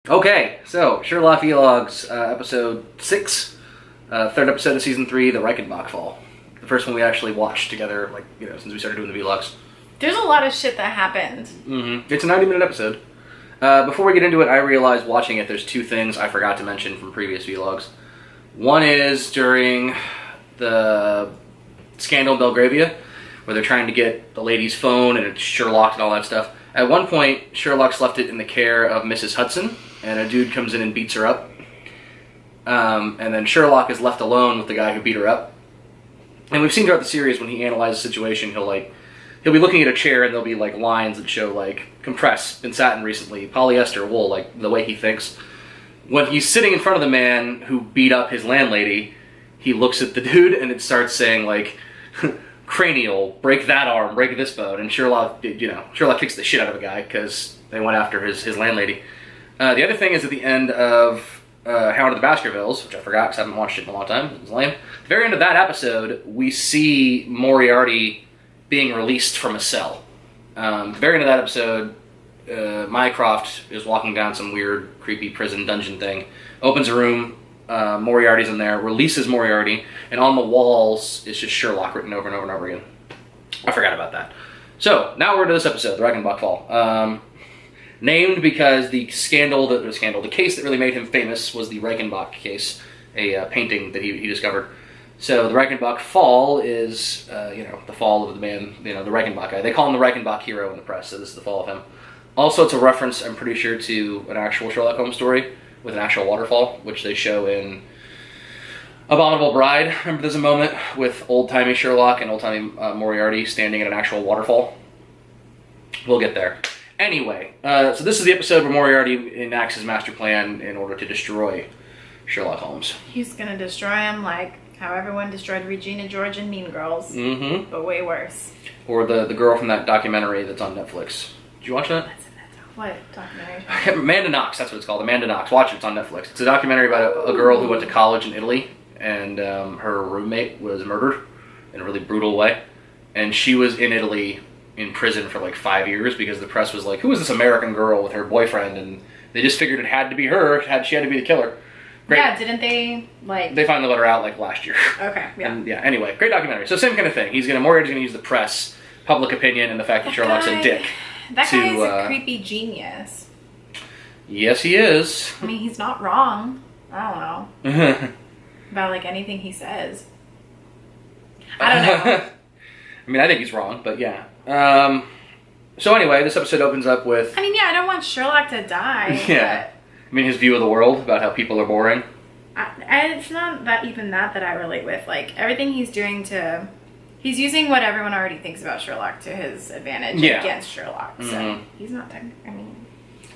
Okay, so Sherlock Vlogs, episode 6, third episode of season 3, the Reichenbach Fall. The first one we actually watched together, since we started doing the vlogs. There's a lot of shit that happened. Mm-hmm. It's a 90-minute episode. Before we get into it, I realized watching it, there's two things I forgot to mention from previous vlogs. One is during the scandal in Belgravia, where they're trying to get the lady's phone and it's Sherlock and all that stuff. At one point, Sherlock's left it in the care of Mrs. Hudson, and a dude comes in and beats her up. And then Sherlock is left alone with the guy who beat her up. And we've seen throughout the series, when he analyzes the situation, he'll be looking at a chair and there'll be lines that show compressed, been satin recently, polyester, wool, the way he thinks. When he's sitting in front of the man who beat up his landlady, he looks at the dude and it starts saying cranial, break that arm, break this bone, and Sherlock kicks the shit out of a guy because they went after his landlady. The other thing is at the end of Hound of the Baskervilles, which I forgot because I haven't watched it in a long time, it was lame. At the very end of that episode, we see Moriarty being released from a cell. At the very end of that episode, Mycroft is walking down some weird, creepy prison dungeon thing, opens a room, Moriarty's in there, releases Moriarty, and on the walls is just Sherlock written over and over and over again. I forgot about that. So, now we're to this episode, the Reichenbach Fall. Named because the case that really made him famous was the Reichenbach case, a painting that he discovered. So the Reichenbach Fall is, the fall of the man, the Reichenbach guy. They call him the Reichenbach hero in the press, so this is the fall of him. Also, it's a reference, I'm pretty sure, to an actual Sherlock Holmes story with an actual waterfall, which they show in Abominable Bride. Remember, there's a moment with old-timey Sherlock and old-timey Moriarty standing at an actual waterfall? We'll get there. Anyway, so this is the episode where Moriarty enacts his master plan in order to destroy Sherlock Holmes. He's gonna destroy him how everyone destroyed Regina George and Mean Girls, but way worse. Or the girl from that documentary that's on Netflix. Did you watch that? What documentary? Amanda Knox, that's what it's called. Amanda Knox. Watch it, it's on Netflix. It's a documentary about a girl who went to college in Italy, and her roommate was murdered in a really brutal way. And she was in Italy in prison for 5 years because the press was like, who is this American girl with her boyfriend? And they just figured it had to be her. She had to be the killer. Great. Yeah, didn't they, They finally let her out, last year. Okay, yeah. And, anyway, great documentary. So same kind of thing. Moriarty's gonna use the press, public opinion, and the fact that Sherlock's a dick. That guy is a creepy genius. Yes, he is. I mean, he's not wrong. I don't know. About, anything he says. I don't know. I mean, I think he's wrong, but yeah. So anyway, this episode opens up with... I don't want Sherlock to die. Yeah. But... his view of the world, about how people are boring. It's not that I relate with. Everything he's doing he's using what everyone already thinks about Sherlock to his advantage against Sherlock. So he's not...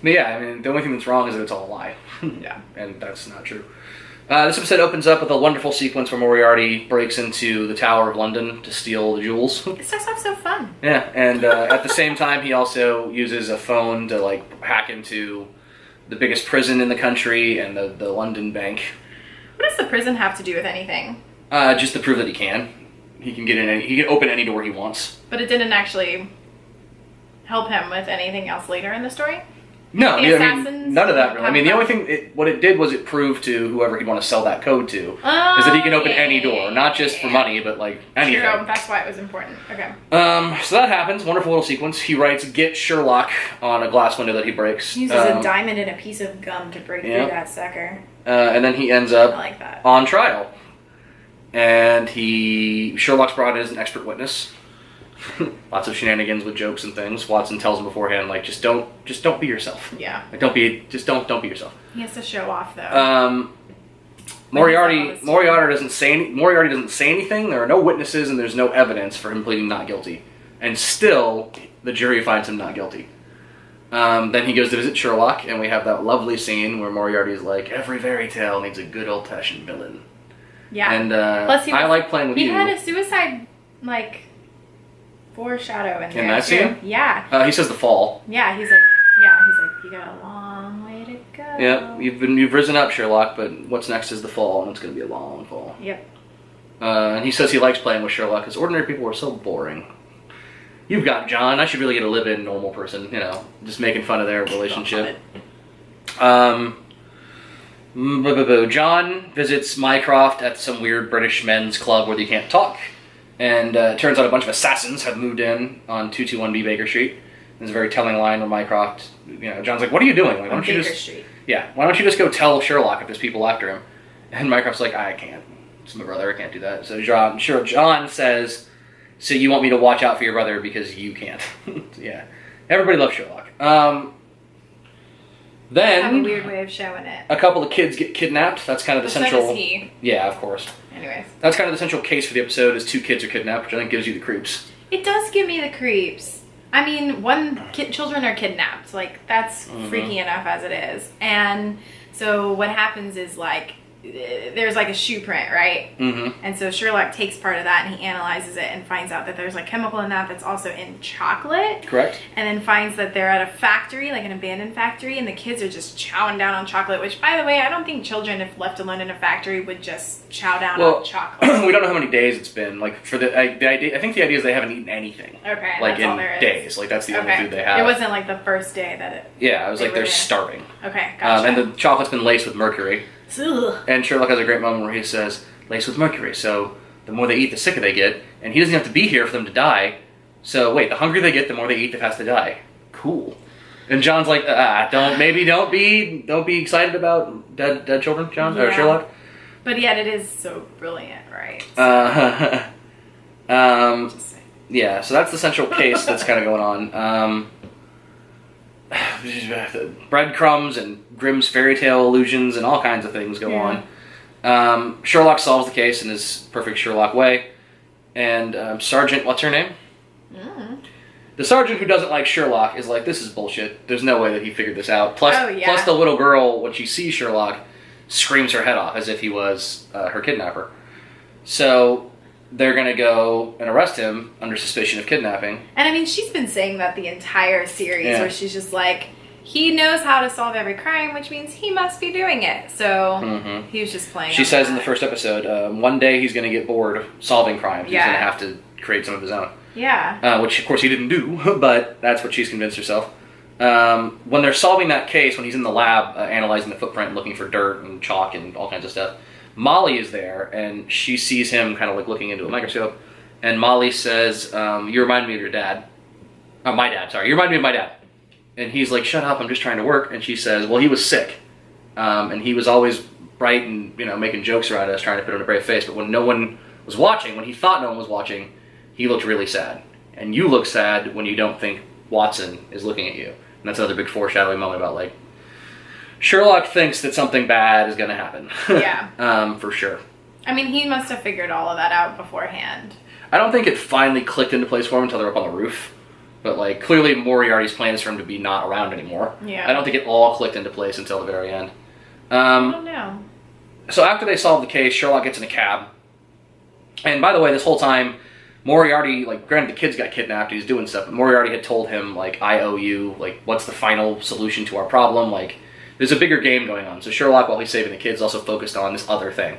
But yeah, the only thing that's wrong is that it's all a lie. Yeah. And that's not true. This episode opens up with a wonderful sequence where Moriarty breaks into the Tower of London to steal the jewels. It starts off so fun. Yeah, and at the same time, he also uses a phone to, hack into the biggest prison in the country and the London bank. What does the prison have to do with anything? Just to prove that he can. He can get in. He can open any door he wants. But it didn't actually help him with anything else later in the story? No, none of that really. The only thing thing, what it did was it proved to whoever he'd want to sell that code to, is that he can open any door. Not just for money, but anything. True, that's why it was important. Okay. So that happens. Wonderful little sequence. He writes, "Get Sherlock" on a glass window that he breaks. He uses a diamond and a piece of gum to break through that sucker. And then he ends up on trial. And Sherlock's brought in as an expert witness. Lots of shenanigans with jokes and things. Watson tells him beforehand, just don't be yourself. Yeah. Don't be yourself. He has to show off though. Moriarty doesn't say anything. There are no witnesses and there's no evidence for him pleading not guilty. And still, the jury finds him not guilty. Then he goes to visit Sherlock, and we have that lovely scene where Moriarty's like, every fairy tale needs a good old-fashioned villain. Yeah. And plus I like playing with you. He had a suicide, foreshadow in there. In that scene? Yeah. He says the fall. Yeah, he's like, you got a long way to go. Yeah, you've risen up, Sherlock, but what's next is the fall, and it's going to be a long fall. Yep. And he says he likes playing with Sherlock because ordinary people are so boring. You've got John. I should really get a live-in normal person, just making fun of their relationship. John visits Mycroft at some weird British men's club where you can't talk. And it turns out a bunch of assassins have moved in on 221B Baker Street. There's a very telling line where Mycroft, John's like, what are you doing? Like, why don't you Baker just... Street. Yeah, why don't you just go tell Sherlock if there's people after him? And Mycroft's like, I can't. It's my brother, I can't do that. So John says, so you want me to watch out for your brother because you can't. Yeah. Everybody loves Sherlock. Then... Have a weird way of showing it. A couple of kids get kidnapped. That's kind of the central... So does he. Yeah, of course. Anyways. That's kind of the central case for the episode is 2 kids are kidnapped, which I think gives you the creeps. It does give me the creeps. I mean, children are kidnapped. Like, that's freaky enough as it is. And so what happens is, like, there's like a shoe print, right? Mm-hmm. And so Sherlock takes part of that and he analyzes it and finds out that there's like chemical in that that's also in chocolate. Correct. And then finds that they're at a factory, like an abandoned factory, and the kids are just chowing down on chocolate, which, by the way, I don't think children, if left alone in a factory, would just chow down on chocolate. We don't know how many days it's been. Like, for the idea, I think the idea is they haven't eaten anything. Okay, like, that's all there is. Days. Like, that's the only food they have. It wasn't like the first day that it... Yeah, it was like they're starving. Okay, gotcha. And the chocolate's been laced with mercury. Ugh. And Sherlock has a great moment where he says, laced with mercury, so the more they eat, the sicker they get, and he doesn't have to be here for them to die. So wait, the hungrier they get, the more they eat, the faster they die. Cool. And John's like, don't be excited about dead children, John, or Sherlock. But yet it is so brilliant, right? Yeah, so that's the central case that's kind of going on. Breadcrumbs and Grimm's fairy tale illusions and all kinds of things go on. Sherlock solves the case in his perfect Sherlock way. And Sergeant, what's her name? The sergeant who doesn't like Sherlock is like, this is bullshit. There's no way that he figured this out. Plus the little girl, when she sees Sherlock, screams her head off as if he was her kidnapper. So they're going to go and arrest him under suspicion of kidnapping. And I mean, she's been saying that the entire series, where she's just like, he knows how to solve every crime, which means he must be doing it. So he was just playing. She says in the first episode, one day he's going to get bored solving crimes. He's going to have to create some of his own. Yeah. Which, of course, he didn't do, but that's what she's convinced herself. When they're solving that case, when he's in the lab analyzing the footprint and looking for dirt and chalk and all kinds of stuff, Molly is there, and she sees him kind of like looking into a microscope, and Molly says, you remind me of your dad. My dad, sorry. You remind me of my dad. And he's like, shut up, I'm just trying to work. And she says, well, he was sick. And he was always bright and, making jokes around us, trying to put on a brave face. But when no one was watching, when he thought no one was watching, he looked really sad. And you look sad when you don't think Watson is looking at you. And that's another big foreshadowing moment about, like, Sherlock thinks that something bad is going to happen. Yeah. For sure. I mean, he must have figured all of that out beforehand. I don't think it finally clicked into place for him until they're up on the roof. But, like, clearly Moriarty's plan is for him to be not around anymore. Yeah. I don't think it all clicked into place until the very end. I don't know. So after they solve the case, Sherlock gets in a cab. And by the way, this whole time, Moriarty, like, granted the kids got kidnapped, he's doing stuff, but Moriarty had told him, like, I owe you, like, what's the final solution to our problem? Like, there's a bigger game going on. So Sherlock, while he's saving the kids, also focused on this other thing.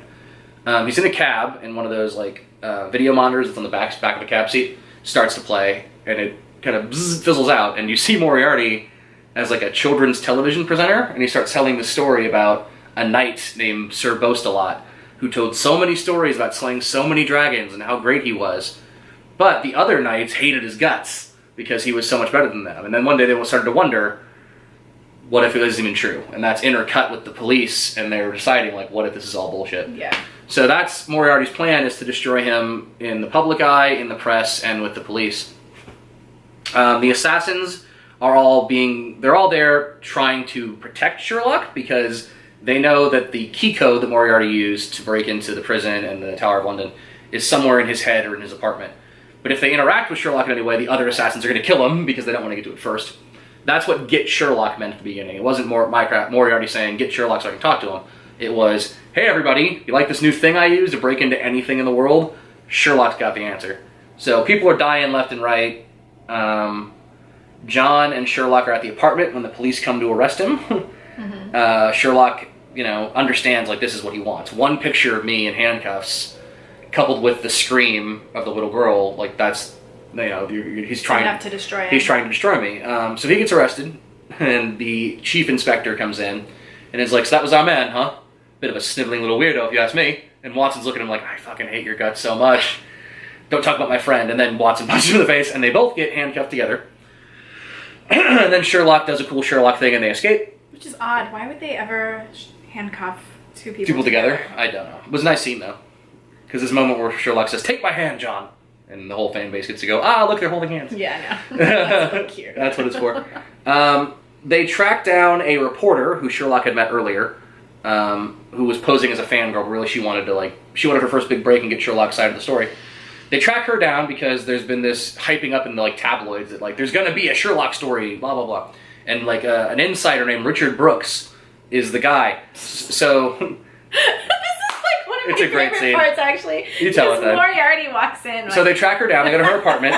He's in a cab, and one of those, like, video monitors that's on the back of the cab seat starts to play, and it kind of fizzles out, and you see Moriarty as, like, a children's television presenter, and he starts telling the story about a knight named Sir Boast-a-Lot, who told so many stories about slaying so many dragons and how great he was. But the other knights hated his guts, because he was so much better than them. And then one day they started to wonder, what if it isn't even true? And that's intercut with the police, and they're deciding, like, what if this is all bullshit? Yeah. So that's Moriarty's plan, is to destroy him in the public eye, in the press, and with the police. The assassins are all there trying to protect Sherlock, because they know that the key code that Moriarty used to break into the prison and the Tower of London is somewhere in his head or in his apartment. But if they interact with Sherlock in any way, the other assassins are going to kill him, because they don't want to get to it first. That's what Get Sherlock meant at the beginning. It wasn't Moriarty saying, get Sherlock so I can talk to him. It was, hey everybody, you like this new thing I use to break into anything in the world? Sherlock's got the answer. So people are dying left and right. John and Sherlock are at the apartment when the police come to arrest him. Sherlock, understands, like, this is what he wants. One picture of me in handcuffs, coupled with the scream of the little girl, like, that's, he's trying to destroy him. He's trying to destroy me. So he gets arrested, and the chief inspector comes in, And is like, so that was our man, huh? Bit of a sniveling little weirdo, if you ask me. And Watson's looking at him like, I fucking hate your guts so much. Don't talk about my friend. And then Watson punches him in the face, and they both get handcuffed together. And then Sherlock does a cool Sherlock thing, and they escape. Which is odd. Why would they ever handcuff two people together? I don't know. It was a nice scene, though. Because this moment where Sherlock says, take my hand, John. And the whole fan base gets to go, look, they're holding hands. Yeah, I know. That's so cute. That's what it's for. They track down a reporter who Sherlock had met earlier, who was posing as a fangirl, but really she wanted her first big break and get Sherlock's side of the story. They track her down because there's been this hyping up in the like tabloids that like there's gonna be a Sherlock story, blah blah blah, and like an insider named Richard Brooks is the guy. So this is like one of it's my a great favorite scene. parts, actually. You tell it then. Moriarty walks in. So they track her down. They go to her apartment.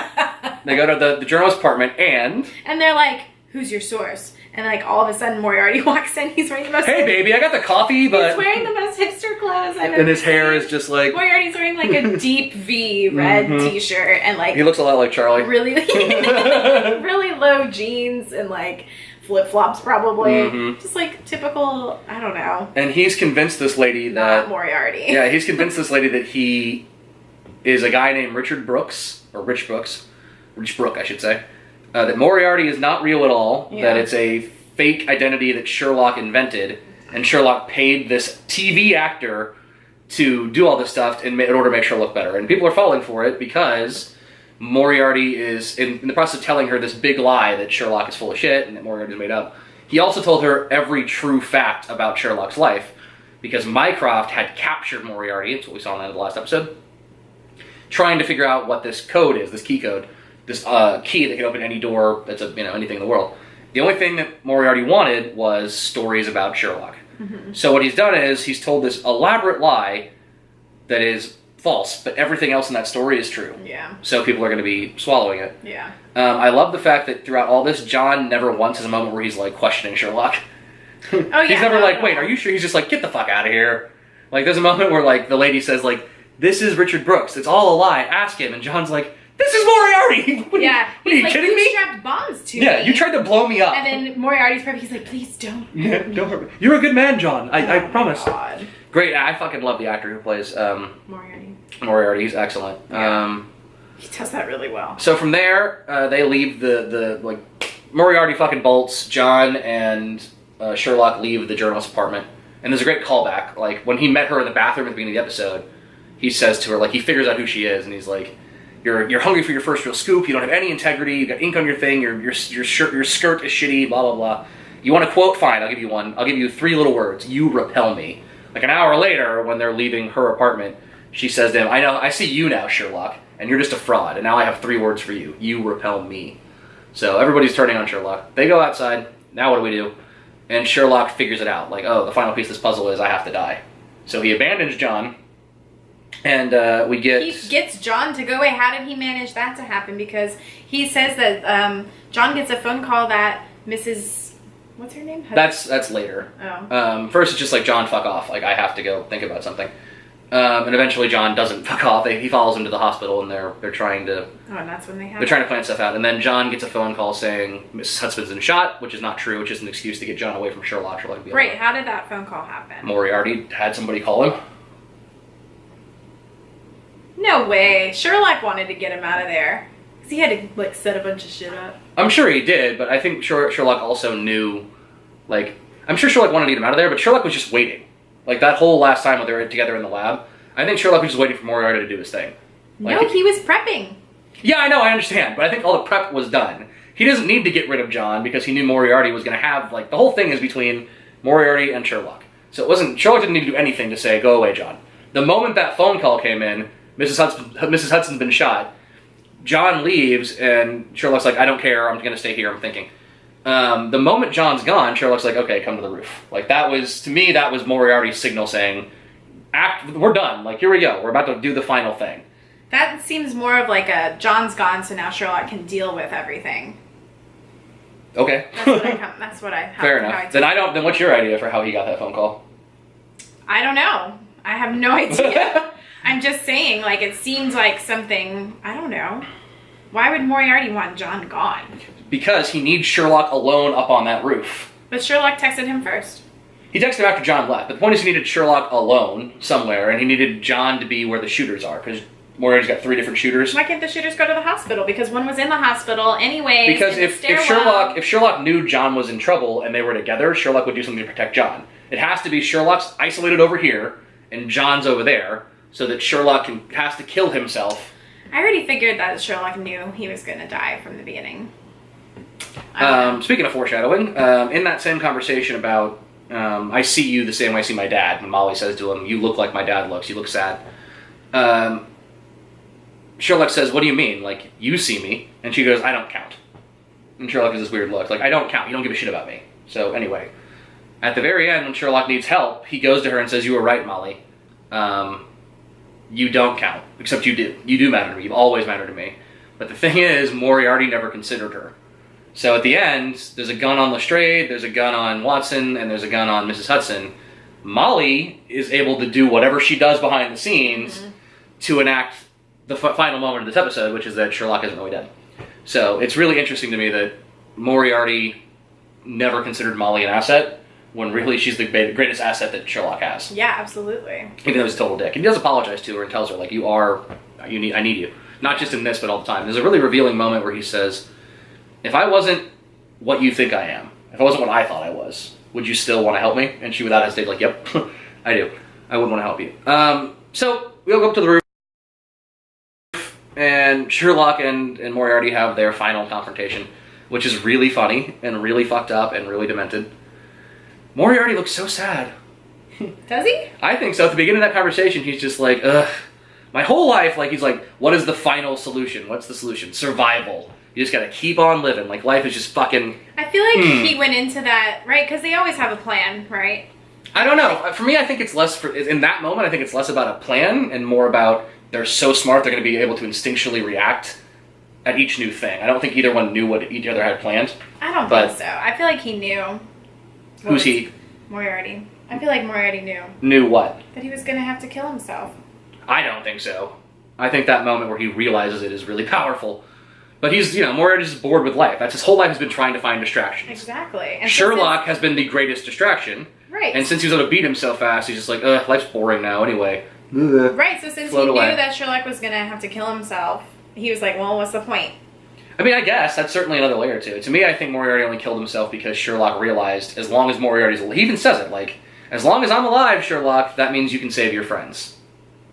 They go to the journalist's apartment, and they're like, "Who's your source?" And like all of a sudden, Moriarty walks in. He's wearing the most. Hey, baby, I got the coffee, but he's wearing the most hipster clothes I've ever and his hair seen. is just like Moriarty's wearing like a deep V red T-shirt and like he looks a lot like Charlie. really, really low jeans and like flip flops, probably. Just like typical. I don't know. And he's convinced this lady that Not Moriarty. Yeah, he's convinced this lady that he is a guy named Richard Brooks or Rich Brooks, Rich Brook, I should say. That Moriarty is not real at all, that it's a fake identity that Sherlock invented, and Sherlock paid this TV actor to do all this stuff in order to make sure look better. And people are falling for it because Moriarty is in the process of telling her this big lie that Sherlock is full of shit and that Moriarty's made up. He also told her every true fact about Sherlock's life because Mycroft had captured Moriarty, that's what we saw in the end of the last episode, trying to figure out what this code is, this key code. This key that can open any door that's anything in the world. The only thing that Moriarty wanted was stories about Sherlock. So what he's done is he's told this elaborate lie that is false, but everything else in that story is true. Yeah. So people are going to be swallowing it. Yeah. I love the fact that throughout all this, John never once has a moment where he's like questioning Sherlock. Oh yeah. He's never like, wait, are you sure? He's just like, get the fuck out of here. Like there's a moment where like the lady says like, this is Richard Brooks. It's all a lie. Ask him. And John's like, this is Moriarty! What are you like, kidding you me? strapped bombs to me. Yeah, you tried to blow me up. And then Moriarty's perfect. He's like, please don't. Yeah, don't hurt me. You're a good man, John. I promise. God. Great. I fucking love the actor who plays Moriarty. He's excellent. Yeah. He does that really well. So from there, they leave the like Moriarty fucking bolts. John and Sherlock leave the journalist's apartment, and there's a great callback. Like when he met her in the bathroom at the beginning of the episode, he says to her like he figures out who she is, and he's like, You're hungry for your first real scoop. You don't have any integrity. You got ink on your thing. Your skirt is shitty. Blah blah blah. You want a quote? Fine, I'll give you one. I'll give you 3 little words. You repel me. Like an hour later, when they're leaving her apartment, she says to him, I see you now, Sherlock, and you're just a fraud. And now I have 3 words for you. You repel me. So everybody's turning on Sherlock. They go outside. Now what do we do? And Sherlock figures it out. Like, the final piece of this puzzle is I have to die. So he abandons John. And we get... He gets John to go away. How did he manage that to happen? Because he says that John gets a phone call that Mrs... What's her name? That's later. Oh. First it's just like, John, fuck off. Like, I have to go think about something. And eventually John doesn't fuck off. He follows him to the hospital, and they're trying to... Oh, and that's when they have... They're trying to plan stuff out. And then John gets a phone call saying Mrs. Hudson's been shot, which is not true, which is an excuse to get John away from Sherlock. Great. How did that phone call happen? Moriarty had somebody call him. No way. Sherlock wanted to get him out of there. Because he had to, like, set a bunch of shit up. I'm sure he did, but I think Sherlock also knew, like... I'm sure Sherlock wanted to get him out of there, but Sherlock was just waiting. Like, that whole last time when they were together in the lab, I think Sherlock was just waiting for Moriarty to do his thing. Like, no, he was prepping. Yeah, I know, I understand, but I think all the prep was done. He doesn't need to get rid of John because he knew Moriarty was going to have, like, the whole thing is between Moriarty and Sherlock. So it wasn't... Sherlock didn't need to do anything to say, go away, John. The moment that phone call came in, Mrs. Hudson's been shot. John leaves, and Sherlock's like, I don't care, I'm going to stay here, I'm thinking. The moment John's gone, Sherlock's like, okay, come to the roof. Like, that was, to me, that was Moriarty's signal saying, we're done, like, here we go, we're about to do the final thing. That seems more of like a, John's gone, so now Sherlock can deal with everything. Okay. That's what I... Fair enough. Then what's your idea for how he got that phone call? I don't know. I have no idea. I'm just saying, like, it seems like something, I don't know. Why would Moriarty want John gone? Because he needs Sherlock alone up on that roof. But Sherlock texted him first. He texted him after John left, but the point is he needed Sherlock alone somewhere, and he needed John to be where the shooters are, because Moriarty's got 3 different shooters. Why can't the shooters go to the hospital? Because one was in the hospital anyway. Because if Sherlock knew John was in trouble and they were together, Sherlock would do something to protect John. It has to be Sherlock's isolated over here, and John's over there, so that Sherlock has to kill himself. I already figured that Sherlock knew he was going to die from the beginning. Speaking of foreshadowing, in that same conversation about I see you the same way I see my dad, when Molly says to him, you look like my dad looks, you look sad. Sherlock says, what do you mean? Like, you see me? And she goes, I don't count. And Sherlock has this weird look, like, I don't count, you don't give a shit about me. So anyway, at the very end, when Sherlock needs help, he goes to her and says, you were right, Molly. You don't count, except you do. You do matter to me, you've always mattered to me. But the thing is, Moriarty never considered her. So at the end, there's a gun on Lestrade, there's a gun on Watson, and there's a gun on Mrs. Hudson. Molly is able to do whatever she does behind the scenes to enact the final moment of this episode, which is that Sherlock isn't really dead. So it's really interesting to me that Moriarty never considered Molly an asset, when really she's the greatest asset that Sherlock has. Yeah, absolutely. Even though he's a total dick. And he does apologize to her and tells her, like, I need you. Not just in this, but all the time. There's a really revealing moment where he says, if I wasn't what you think I am, if I wasn't what I thought I was, would you still want to help me? And she, without hesitation, like, yep, I do. I would want to help you. So we all go up to the roof, and Sherlock and Moriarty have their final confrontation, which is really funny and really fucked up and really demented. Moriarty looks so sad. Does he? I think so. At the beginning of that conversation, he's just like, ugh. My whole life, like, he's like, what is the final solution? What's the solution? Survival. You just gotta keep on living. Like, life is just fucking... I feel like he went into that, right? Because they always have a plan, right? I don't know. For me, I think it's less... in that moment, I think it's less about a plan and more about they're so smart they're going to be able to instinctually react at each new thing. I don't think either one knew what each other had planned. I don't think so. I feel like he knew. Who's he? Moriarty. I feel like Moriarty knew. Knew what? That he was going to have to kill himself. I don't think so. I think that moment where he realizes it is really powerful. But he's, Moriarty's bored with life. That's his whole life has been trying to find distractions. Exactly. And Sherlock has been the greatest distraction. Right. And since he was able to beat him so fast, he's just like, ugh, life's boring now anyway. Right, so since he knew away. that Sherlock was going to have to kill himself, he was like, well, what's the point? I mean, I guess that's certainly another layer to it. To me, I think Moriarty only killed himself because Sherlock realized as long as Moriarty's... He even says it, like, as long as I'm alive, Sherlock, that means you can save your friends.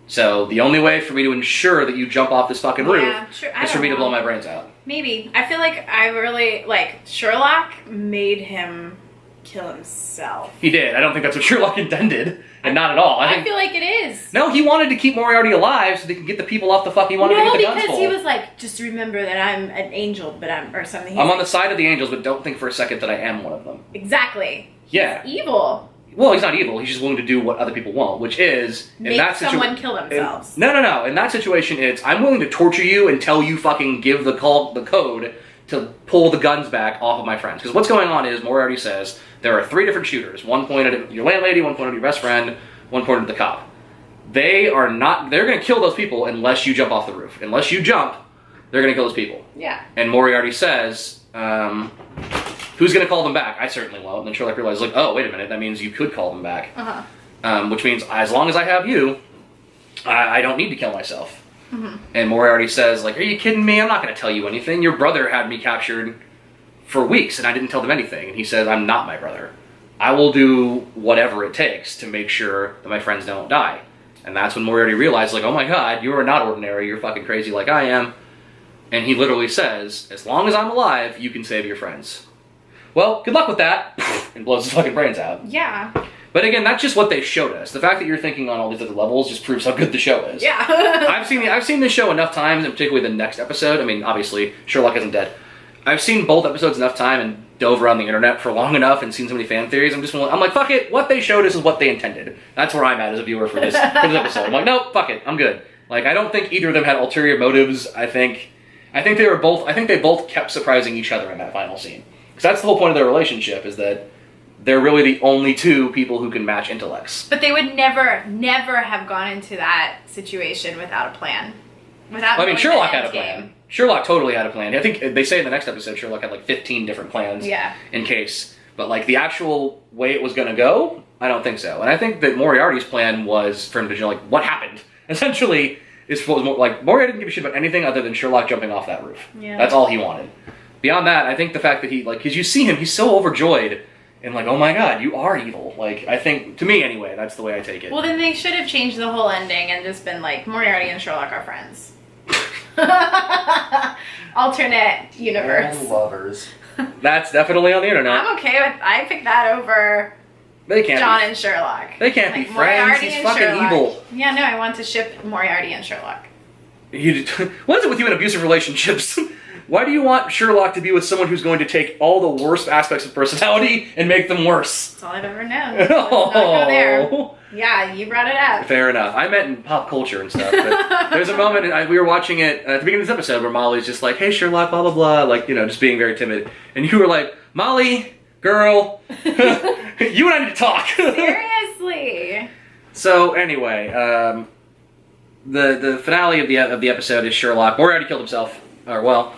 So the only way for me to ensure that you jump off this fucking roof is for me to blow my brains out. Maybe. I feel like Sherlock made him kill himself. He did. I don't think that's what Sherlock intended. And not at all. I feel like it is. No, he wanted to keep Moriarty alive so they could get the people off the fuck. He wanted to get the guns full. No, because he was like, just remember that I'm an angel, or something. I'm on the side of the angels, but don't think for a second that I am one of them. Exactly. Yeah. He's evil. Well, he's not evil. He's just willing to do what other people want, which is... Make someone kill themselves. No. In that situation, it's, I'm willing to torture you until you fucking give the code to pull the guns back off of my friends. Because what's going on is, Moriarty says, there are 3 different shooters. One pointed at your landlady, one pointed at your best friend, one pointed at the cop. They're going to kill those people unless you jump off the roof. Unless you jump, they're going to kill those people. Yeah. And Moriarty says, who's going to call them back? I certainly won't. And then Sherlock realizes, like, oh, wait a minute, that means you could call them back. Which means, as long as I have you, I don't need to kill myself. And Moriarty says, like, are you kidding me? I'm not going to tell you anything. Your brother had me captured for weeks, and I didn't tell them anything. And he says, I'm not my brother. I will do whatever it takes to make sure that my friends don't die. And that's when Moriarty realized, like, oh my god, you are not ordinary. You're fucking crazy like I am. And he literally says, as long as I'm alive, you can save your friends. Well, good luck with that. And blows his fucking brains out. Yeah. But again, that's just what they showed us. The fact that you're thinking on all these other levels just proves how good the show is. Yeah. I've seen this show enough times, and particularly the next episode. I mean, obviously, Sherlock isn't dead. I've seen both episodes enough time and dove around the internet for long enough and seen so many fan theories. I'm like, fuck it. What they showed us is what they intended. That's where I'm at as a viewer for this episode. I'm like, nope, fuck it. I'm good. Like, I don't think either of them had ulterior motives. I think they both kept surprising each other in that final scene. Because that's the whole point of their relationship, is that they're really the only 2 people who can match intellects. But they would never have gone into that situation without a plan. Sherlock had a plan. Sherlock totally had a plan. I think they say in the next episode Sherlock had like 15 different plans in case. But like the actual way it was going to go, I don't think so. And I think that Moriarty's plan was for him to like, what happened? Essentially, is what was more, like Moriarty didn't give a shit about anything other than Sherlock jumping off that roof. Yeah. That's all he wanted. Beyond that, I think the fact that he like, because you see him, he's so overjoyed and like, oh my god, you are evil. Like, I think to me anyway, that's the way I take it. Well, then they should have changed the whole ending and just been like, Moriarty and Sherlock are friends. Alternate universe. And lovers. That's definitely on the internet. I'm okay with. I picked that over They can't. John and Sherlock. They can't be Like, friends. Moriarty He's and fucking Sherlock. evil. Yeah, no, I want to ship Moriarty and Sherlock. What is it with you in abusive relationships? Why do you want Sherlock to be with someone who's going to take all the worst aspects of personality and make them worse? That's all I've ever known. Let's not go there. Yeah, you brought it up. Fair enough. I meant in pop culture and stuff. But there's a moment, we were watching it at the beginning of this episode where Molly's just like, hey Sherlock, blah, blah, blah, like, you know, just being very timid. And you were like, Molly, girl, you and I need to talk. Seriously. So anyway, the finale of the episode is Sherlock. Moriarty killed himself. Or, well,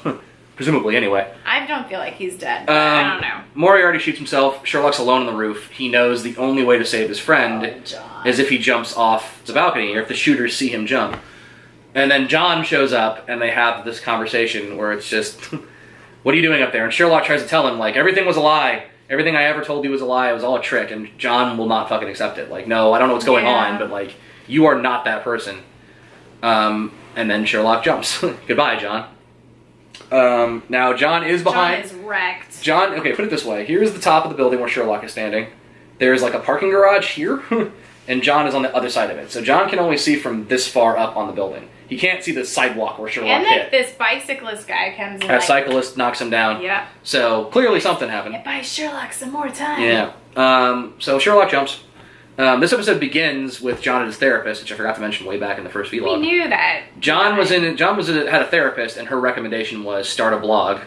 presumably anyway. I don't feel like he's dead, but I don't know. Moriarty shoots himself. Sherlock's alone on the roof. He knows the only way to save his friend is if he jumps off the balcony, or if the shooters see him jump. And then John shows up, and they have this conversation where it's just, what are you doing up there? And Sherlock tries to tell him, like, everything was a lie. Everything I ever told you was a lie. It was all a trick. And John will not fucking accept it. Like, no, I don't know what's going on, but, like, you are not that person. And then Sherlock jumps. Goodbye, John. Now John is behind. John is wrecked. John, okay, put it this way. Here's the top of the building where Sherlock is standing. There's like a parking garage here, and John is on the other side of it. So John can only see from this far up on the building. He can't see the sidewalk where Sherlock And like hit. this bicyclist guy comes in. A cyclist knocks him down. Yeah. So clearly something happened. It buys Sherlock some more time. Yeah. So Sherlock jumps. This episode begins with John and his therapist, which I forgot to mention way back in the first vlog. We knew that. John had a therapist, and her recommendation was start a blog,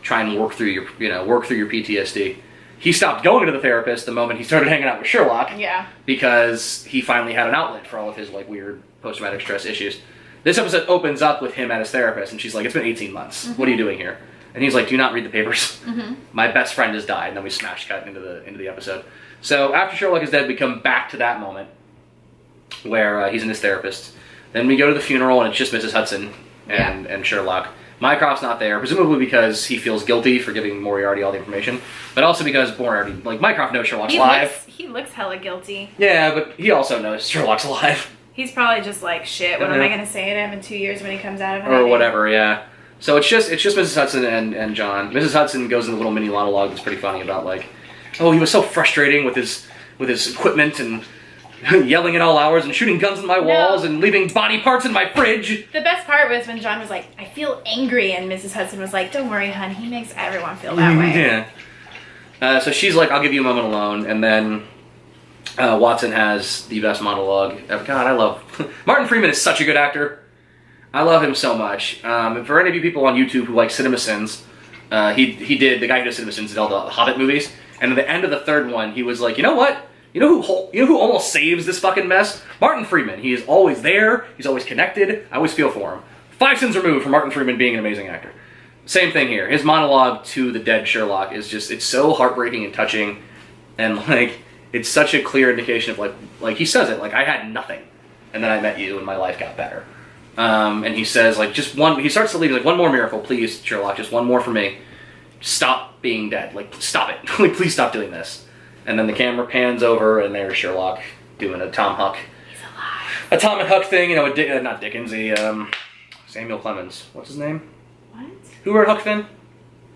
try and work through your PTSD. He stopped going to the therapist the moment he started hanging out with Sherlock. Yeah. Because he finally had an outlet for all of his like weird post-traumatic stress issues. This episode opens up with him at his therapist, and she's like, "It's been 18 months. Mm-hmm. What are you doing here?" And he's like, "Do you not read the papers? Mm-hmm. My best friend has died." And then we smash cut into the episode. So after Sherlock is dead, we come back to that moment where he's in his therapist. Then we go to the funeral, and it's just Mrs. Hudson and Sherlock. Mycroft's not there, presumably because he feels guilty for giving Moriarty all the information, but also because Moriarty, like, Mycroft knows Sherlock's alive. He looks hella guilty. Yeah, but he also knows Sherlock's alive. He's probably just like, shit, what am I going to say to him in 2 years when he comes out of hiding? Or whatever, yeah. So it's just Mrs. Hudson and John. Mrs. Hudson goes in a little mini monologue that's pretty funny about, like, oh, he was so frustrating with his equipment and yelling at all hours and shooting guns in my walls and leaving body parts in my fridge. The best part was when John was like, I feel angry, and Mrs. Hudson was like, don't worry, hon, he makes everyone feel that way. Yeah. So she's like, I'll give you a moment alone, and then Watson has the best monologue. God, I love... Martin Freeman is such a good actor. I love him so much. For any of you people on YouTube who like Cinema Sins, he did, the guy who does Cinema Sins did all the Hobbit movies, and at the end of the third one, he was like, you know what? You know who almost saves this fucking mess? Martin Freeman. He is always there. He's always connected. I always feel for him. 5 sins removed from Martin Freeman being an amazing actor. Same thing here. His monologue to the dead Sherlock is just, it's so heartbreaking and touching, and like, it's such a clear indication of like he says it, like, I had nothing, and then I met you and my life got better. And he says, like, just one, he starts to leave, like, one more miracle, please, Sherlock, just one more for me. Stop being dead. Like, stop it. Like, please stop doing this. And then the camera pans over, and there's Sherlock doing a Tom Huck. He's alive. A Tom and Huck thing, you know, not Dickens, Samuel Clemens. What's his name? What? Who wrote Huck Finn?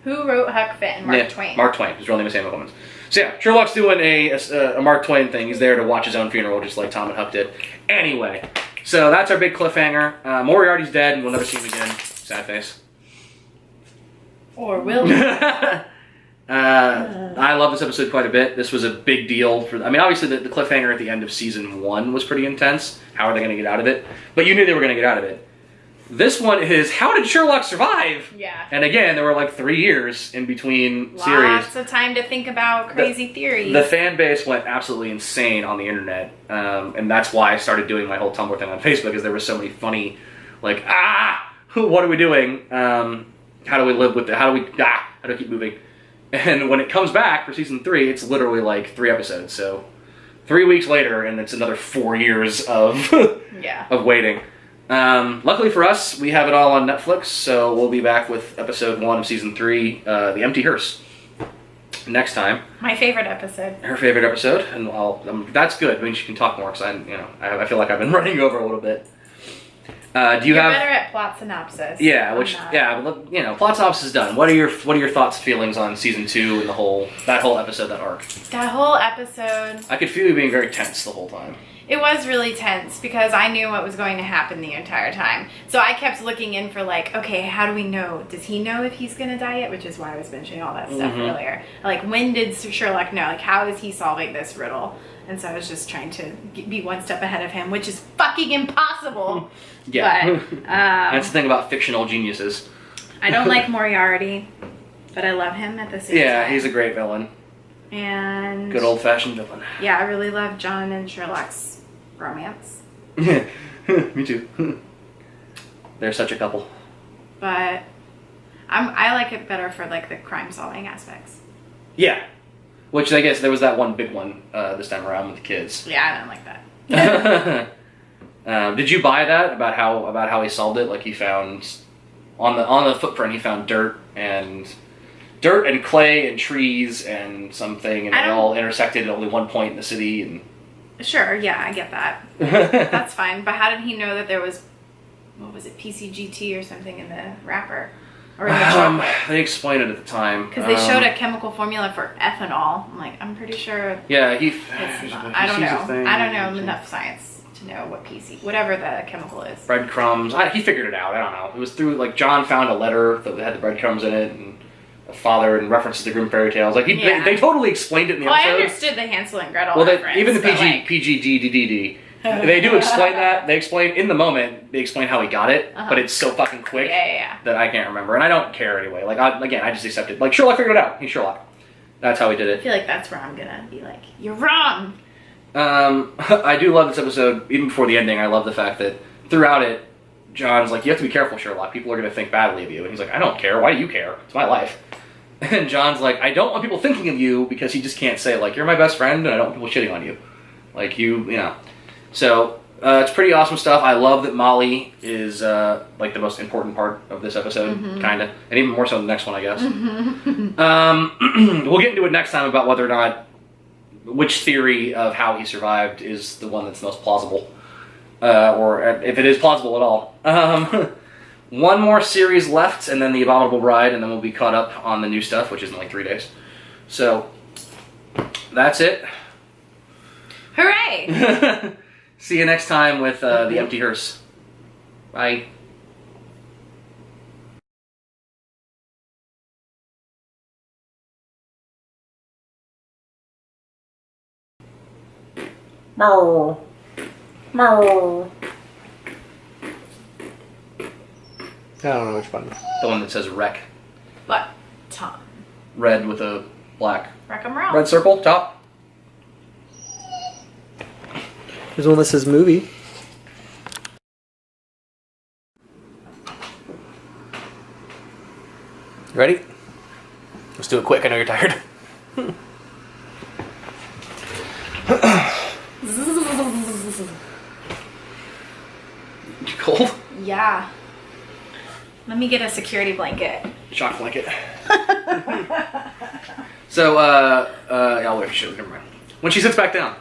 Who wrote Huck Finn? Mark Twain. Mark Twain. His real name is Samuel Clemens. So yeah, Sherlock's doing a Mark Twain thing. He's there to watch his own funeral, just like Tom and Huck did. Anyway, so that's our big cliffhanger. Moriarty's dead, and we'll never see him again. Sad face. Or will we? I love this episode quite a bit. This was a big deal for. I mean, obviously the cliffhanger at the end of season 1 was pretty intense. How are they going to get out of it? But you knew they were going to get out of it. This one is, how did Sherlock survive? Yeah. And again, there were like 3 years in between series. Lots of time to think about crazy theories. The fan base went absolutely insane on the internet, and that's why I started doing my whole Tumblr thing on Facebook, because there were so many funny, like, what are we doing? How do we live with it? How do we keep moving? And when it comes back for season 3, it's literally like 3 episodes. So 3 weeks later, and it's another 4 years of of waiting. Luckily for us, we have it all on Netflix, so we'll be back with episode 1 of season 3, The Empty Hearse, next time. My favorite episode. Her favorite episode, and that's good. I mean, she can talk more because I feel like I've been running over a little bit. Do you You're have better at plot synopsis? Yeah, plot synopsis is done. What are your thoughts, feelings on season 2 and that whole episode, that arc? That whole episode. I could feel you being very tense the whole time. It was really tense because I knew what was going to happen the entire time. So I kept looking in for okay, how do we know? Does he know if he's going to die yet? Which is why I was mentioning all that stuff earlier. When did Sherlock know? How is he solving this riddle? And so I was just trying to be one step ahead of him, which is fucking impossible. Yeah. But, that's the thing about fictional geniuses. I don't like Moriarty, but I love him at the same time. Yeah, he's a great villain. And good old-fashioned villain. Yeah, I really love John and Sherlock's romance. Me too. They're such a couple. But I like it better for the crime-solving aspects. Yeah. Which I guess there was that one big one this time around with the kids. Yeah, I don't like that. Did you buy that about how he solved it? He found on the footprint he found dirt and clay and trees and something, and they all intersected at only one point in the city. And sure, yeah, I get that. That's fine. But how did he know that there was, what was it, PCGT or something in the wrapper? Or in the chocolate? They explained it at the time. Because they showed a chemical formula for ethanol. I'm pretty sure. Yeah, I don't know. I don't know enough science to know what whatever the chemical is. Breadcrumbs. He figured it out. I don't know. It was through, John found a letter that had the breadcrumbs in it, and a father, and references to Grimm fairy tales. They totally explained it in the episode. I understood the Hansel and Gretel reference. Even the PGDDD. They do explain that. They explain in the moment. They explain how he got it, but it's so fucking quick that I can't remember, and I don't care anyway. I just accepted. Sherlock figured it out. He's Sherlock. That's how he did it. I feel like that's where I'm gonna be you're wrong. I do love this episode. Even before the ending, I love the fact that throughout it, John's you have to be careful, Sherlock. People are gonna think badly of you, and he's I don't care. Why do you care? It's my life. And John's I don't want people thinking of you, because he just can't say you're my best friend, and I don't want people shitting on you. So, it's pretty awesome stuff. I love that Molly is, the most important part of this episode, kind of. And even more so in the next one, I guess. We'll get into it next time about whether or not, which theory of how he survived is the one that's most plausible. Or if it is plausible at all. One more series left, and then The Abominable Bride, and then we'll be caught up on the new stuff, which is in 3 days. So, that's it. Hooray! See you next time with The Empty Hearse. Bye. Meow. Meow. I don't know which one. The one that says wreck. What? Tom. Red with a black. Wreck 'em wrong. Red circle, top. There's one that says movie. Ready? Let's do it quick. I know you're tired. You cold? Yeah. Let me get a security blanket. Shock blanket. So, I'll wait for you. Never mind. When she sits back down.